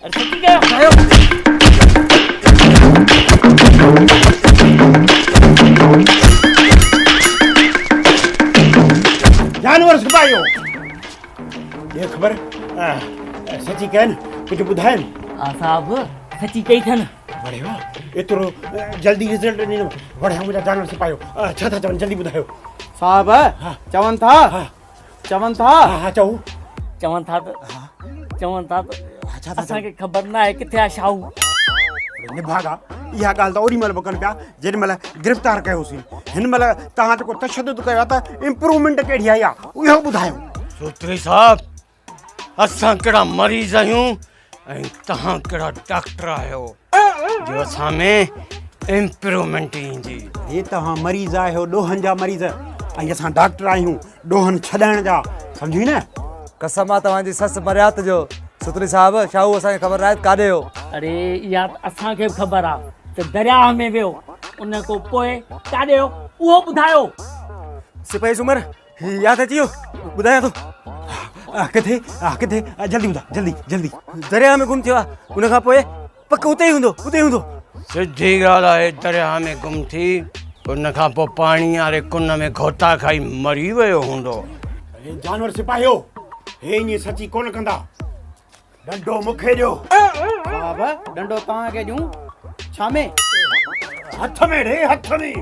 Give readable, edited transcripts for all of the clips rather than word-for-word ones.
अरे सच्ची कयो जानवर सिपाहियो ये खबर सची कहन कुछ ॿुधाइनि साहब सच्ची कई थन बड़े वाह एतिरो जल्दी रिजल्ट ॾिनो बड़े मुंहिंजा जानवर सिपाहियो छा था चवनि जल्दी ॿुधायो साहब चवनि था हा चओ चवनि था त असांखे ख़बर न आहे किथे आहे शाहू निभागा इहा ॻाल्हि त ओॾी महिल बि कनि पिया जेॾी महिल गिरफ़्तार कयोसीं हिन महिल तव्हां जेको तशदुद कयो आहे त इम्प्रूवमेंट कहिड़ी आई आहे इहो ॿुधायो सूत्री साहब असां कहिड़ा मरीज़ आहियूं ऐं तव्हां कहिड़ा डॉक्टर आहियो जो असां में इम्प्रूवमेंट ईंदी हे तव्हां मरीज़ आहियो ॾोहनि जा मरीज़ ऐं असां डॉक्टर आहियूं ॾोहनि छॾाइण जा सम्झी न कसम आहे तव्हांजी ससु मरियात जो सूत्री साहब शाहू असांखे ख़बर आहे काॾे हो अरे इहा असांखे बि ख़बर आहे त दरिया में वियो उन खां पोइ काॾे हो उहो ॿुधायो सिपाही सुमर यादि अची वियो ॿुधायां थो किथे किथे जल्दी ॿुधा जल्दी जल्दी दरिया में गुम थियो आहे उन खां पोइ पक उते ई हूंदो सिधी ॻाल्हि आहे दरिया में गुम थी उन खां पोइ पाणी वारे कुन में घोटा खाई मरी वियो हूंदो जानवर सिपाहियो हे ईअं सची कोन कंदा डंडो मूंखे ॾियो साहब डंडो तव्हांखे ॾियूं छा में हथ में रे हथ में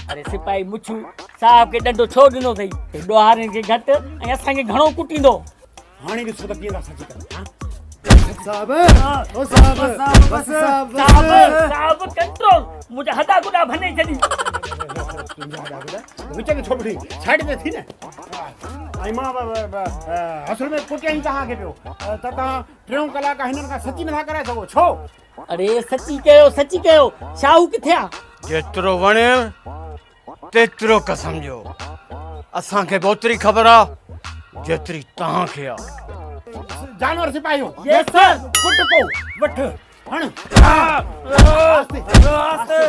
अरे सिपाही मुछू साहब खे डंडो छो ॾिनो अथई ॾोहारनि खे घटि ऐं असांखे घणो कुटींदो हाणे ॾिसो त कीअं था सची कनि साहब कंट्रोल मुंहिंजा हॾा गुॾा भञे छॾी विच में छोपड़ी साइड में थी न ऐं मां असल में कुटियईं तव्हांखे पियो त तव्हां 3 कलाक हिननि खां सची नथा कराए सघो छो अरे सची कयो शाहू किथे आहे जेतिरो वणे तेतिरो कसम ॾियो असांखे बि ओतिरी ख़बर आहे जेतिरी तव्हांखे आहे जानवर सिपाहियो यस सर कुट को वठ हण आस्ते